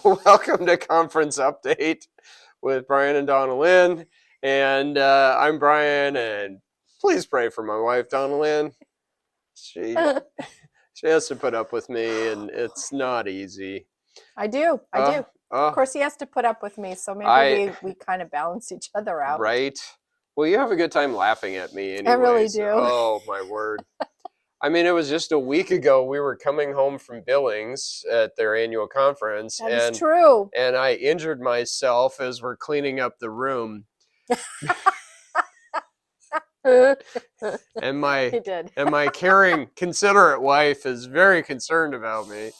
Welcome to Conference Update with Brian and Donalyn. And I'm Brian, and please pray for my wife, Donalyn. She she has to put up with me, and it's not easy. I do. Uh, Of uh, course, he has to put up with me, so I maybe we kind of balance each other out. right. Well, you have a good time laughing at me, I really anyways. do. Oh my word! I mean, it was just a week ago. We were coming home from Billings at their annual conference, That is true. and I injured myself as we're cleaning up the room. And He did. my caring, considerate wife is very concerned about me.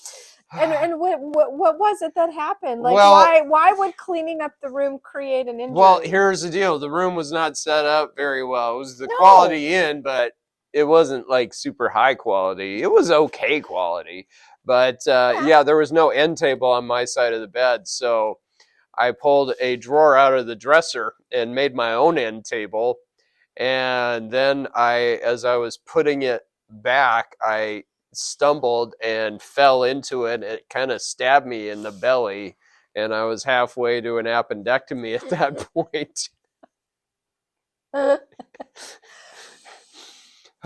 And what was it that happened? Like, Well, why would cleaning up the room create an injury? well, here's the deal. The room was not set up very well. It was the No. quality in, but it wasn't like super high quality. It was okay quality. But yeah, there was no end table on my side of the bed. So I pulled a drawer out of the dresser and made my own end table. And then as I was putting it back, I stumbled and fell into it. It kind of stabbed me in the belly, and I was halfway to an appendectomy at that point.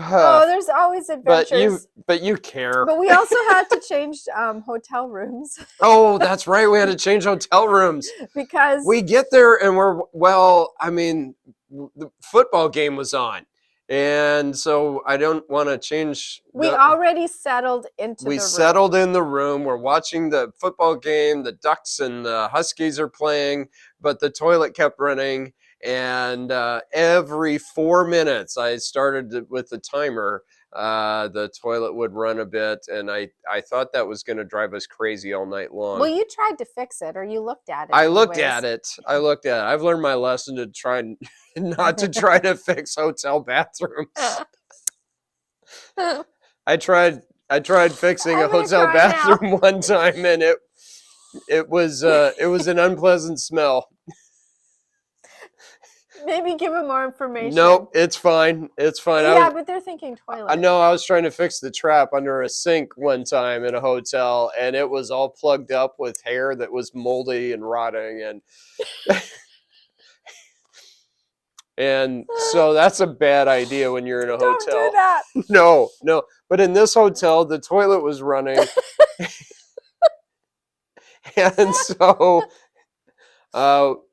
Oh, there's always adventures. But you care. But we also had to change hotel rooms Oh, that's right. We had to change hotel rooms. because We get there and I mean, the football game was on. And so I don't want to change. we already settled into We the room. settled in the room. We're watching the football game. The Ducks and the Huskies are playing, but the toilet kept running. And every 4 minutes, I started with the timer. The toilet would run a bit, and I thought that was going to drive us crazy all night long. Well, you tried to fix it, or you looked at it. I looked at it. I've learned my lesson to try not to try to fix hotel bathrooms. I tried fixing a hotel bathroom one time, and it was an unpleasant smell. Maybe give him more information. Nope, it's fine. It's fine. Yeah, but they're thinking toilet. I know. I was trying to fix the trap under a sink one time in a hotel, and it was all plugged up with hair that was moldy and rotting, and so that's a bad idea when you're in a hotel. Don't do that. No. But in this hotel, the toilet was running, and so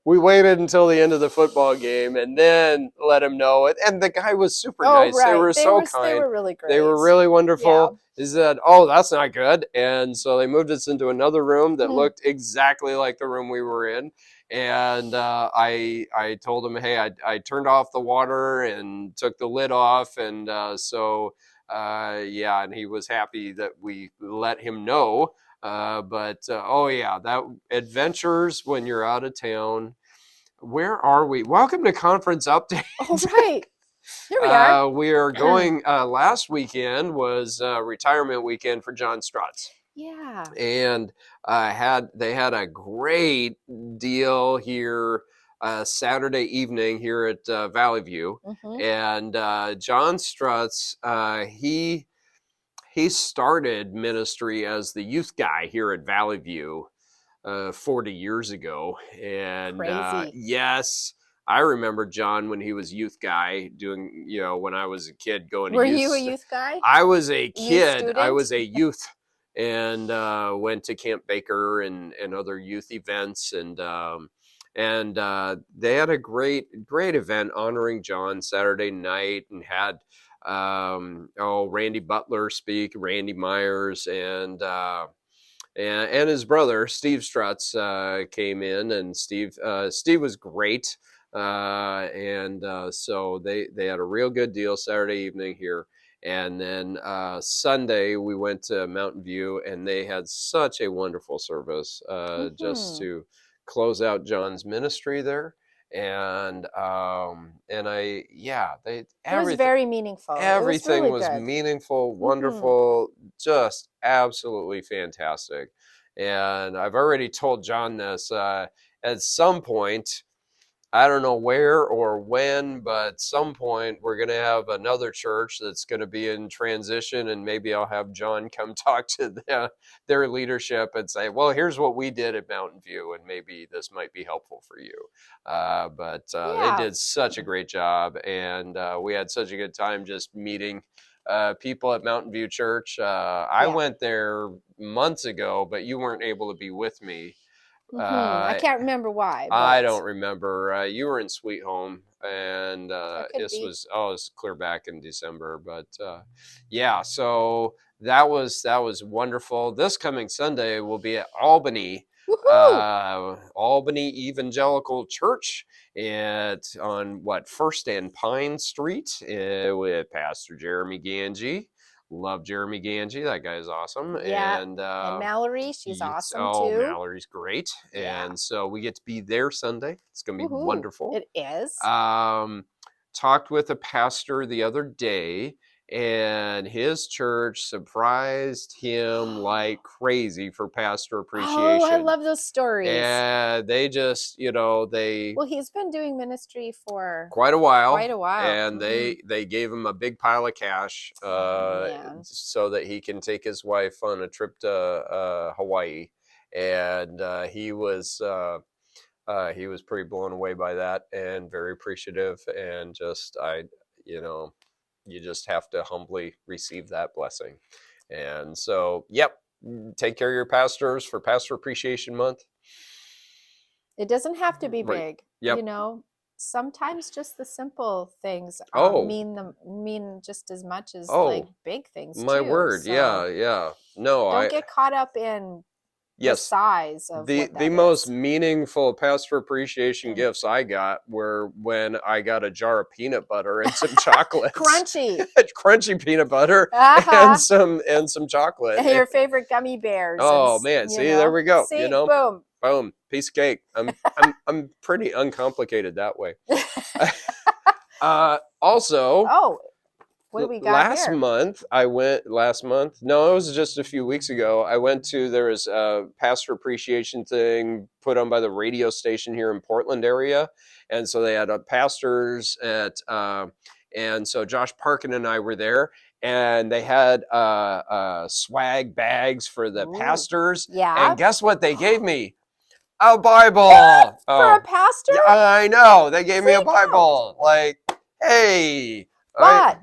we waited until the end of the football game and then let him know it. And the guy was super nice. Right. They were so kind. They were really great. They were really wonderful. Yeah. He said, "Oh, that's not good." And so they moved us into another room that looked exactly like the room we were in. And I told him, "Hey, I turned off the water and took the lid off." And yeah, and he was happy that we let him know. Oh yeah, that adventures when you're out of town. Where are we? Welcome to Conference Update. Oh, right. Here we are. We are going, last weekend was retirement weekend for John Strutz. Yeah. And they had a great deal here Saturday evening here at Valley View. And John Strutz, he started ministry as the youth guy here at Valley View 40 years ago. And yes, I remember John when he was youth guy doing, when I was a kid going to youth. Were you a youth guy? I was a kid. I was a youth and went to Camp Baker and other youth events. And they had a great event honoring John Saturday night and had Randy Butler speak, Randy Myers, and his brother Steve Strutz came in, and Steve was great, so they had a real good deal Saturday evening here. And then Sunday we went to Mountain View, and they had such a wonderful service just to close out John's ministry there. And it was very meaningful. Everything was, really meaningful, wonderful, just absolutely fantastic. And I've already told John this. At some point, I don't know where or when, but some point we're going to have another church that's going to be in transition, and maybe I'll have John come talk to their leadership and say, well, here's what we did at Mountain View, and maybe this might be helpful for you. But they Yeah. did such a great job, and we had such a good time just meeting people at Mountain View Church. I Yeah. went there months ago, but you weren't able to be with me. I Uh, can't remember why, I but don't remember. You were in Sweet Home, and that could this be. was it was clear back in December. But yeah, so that was wonderful. This coming Sunday will be at Woohoo! Albany Evangelical Church on what First and Pine Street with Pastor Jeremy Ganji. Love Jeremy Ganji. That guy's awesome. Yeah. And And Mallory, she's awesome too. Mallory's great. Yeah. And so we get to be there Sunday. It's going to be Woohoo! wonderful. It is. Talked with a pastor the other day, and his church surprised him like crazy for Pastor Appreciation. Oh, I love those stories. And they just, Well, he's been doing ministry for quite a while. Mhm. And they gave him a big pile of cash man. so that he can take his wife on a trip to Hawaii. And he was pretty blown away by that and very appreciative. And you just have to humbly receive that blessing. And so, yep, take care of your pastors for Pastor Appreciation Month. It doesn't have to be Right. big. Yep. Sometimes just the simple things Oh. mean just as much as Oh, like big things My too. word, So yeah. No, don't get caught up in the yes, size of the what that most is. meaningful Pastor Appreciation gifts I got were when I got a jar of peanut butter and some chocolates. Crunchy. Crunchy peanut butter Uh-huh. and some chocolate. Your favorite gummy bears. Oh man, see, there we go. See, boom. Boom, piece of cake. I'm pretty uncomplicated that way. Also, what do we got last here? month? No, it was just a few weeks ago. I went to, there was a pastor appreciation thing put on by the radio station here in Portland area, and so they had pastors and so Josh Parkin and I were there, and they had swag bags for the pastors. Yeah. And guess what they gave me? A Bible. For a pastor? I know. They gave me a Bible. Like, hey. But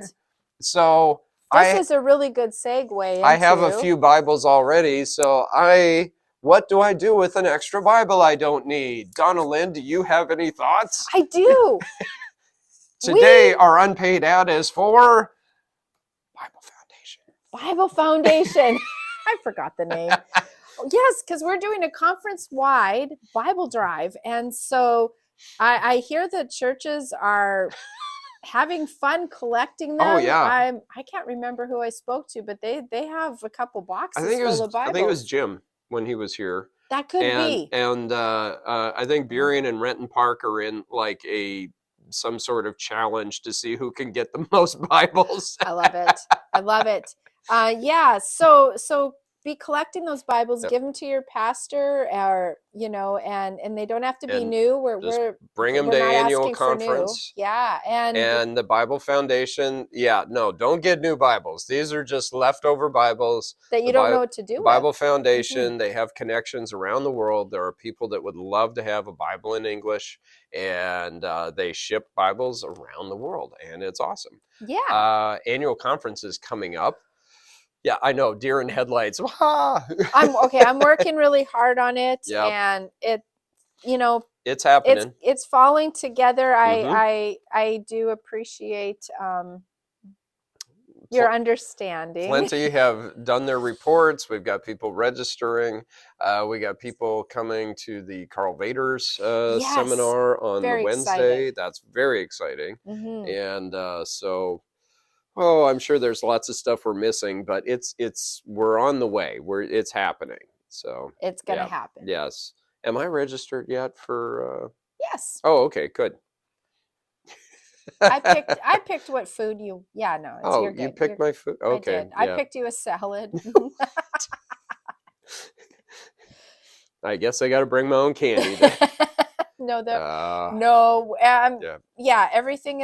so this is a really good segue. I have a few Bibles already. So what do I do with an extra Bible I don't need? Donalyn, do you have any thoughts? I do. Today, our unpaid ad is for Bible Foundation. Bible Foundation. I forgot the name. Yes, because we're doing a conference-wide Bible drive. And so I hear that churches are having fun collecting them. Oh, yeah. I can't remember who I spoke to, but they have a couple boxes full of Bibles. I think it was Jim when he was here. That could be. And I think Burien and Renton Park are in like some sort of challenge to see who can get the most Bibles. I love it. Yeah. So be collecting those Bibles, Yep. give them to your pastor, or and they don't have to be new. We're bring them we're to not annual asking for new. conference. Yeah, and the Bible Foundation. Yeah, no, don't get new Bibles. These are just leftover Bibles that you don't know what to do with. Bible Foundation, they have connections around the world. There are people that would love to have a Bible in English, and they ship Bibles around the world, and it's awesome. Yeah. Annual conference is coming up. Yeah, I know, deer in headlights. I'm working really hard on it, Yep. and it's happening. It's falling together. I do appreciate your understanding. Plenty have done their reports. We've got people registering. We got people coming to the Carl Vader's seminar on the Wednesday. That's very exciting. Mm-hmm. And so, I'm sure there's lots of stuff we're missing, but we're on the way. It's happening. So it's gonna happen. Yes. Am I registered yet for? Yes. Oh, okay, good. I picked what food you. Yeah, no. You're good. You picked my food. Okay. I did. I picked you a salad. I guess I got to bring my own candy. No, Uh, no. yeah, Yeah, everything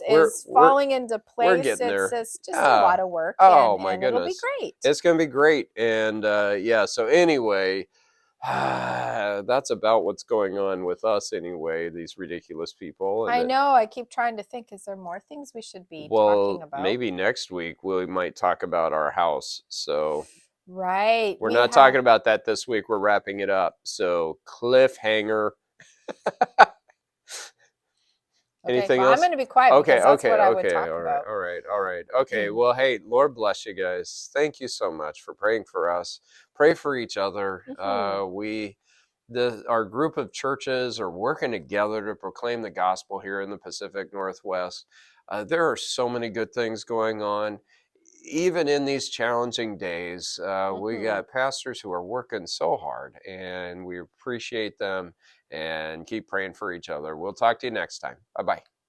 we're is we're falling into we're place. getting there. It's just a Yeah. lot of work, Oh my and it'll be goodness, great. it's gonna be great. And yeah. So anyway, that's about what's going on with us anyway. These ridiculous people, and I know. I keep trying to think. Is there more things we should be talking well, about? maybe next week we might talk about our house. So Right. we're We not have. talking about that this week. We're wrapping it up. So cliffhanger. Okay. Anything Well, I'm else? going to be quiet Okay, because that's okay, what I would okay. talk All right, about. all right, all right. Okay, well, hey, Lord bless you guys. Thank you so much for praying for us. Pray for each other. Mhm. Our group of churches are working together to proclaim the gospel here in the Pacific Northwest. There are so many good things going on. Even in these challenging days, we Mhm. got pastors who are working so hard, and we appreciate them and keep praying for each other. We'll talk to you next time. Bye bye.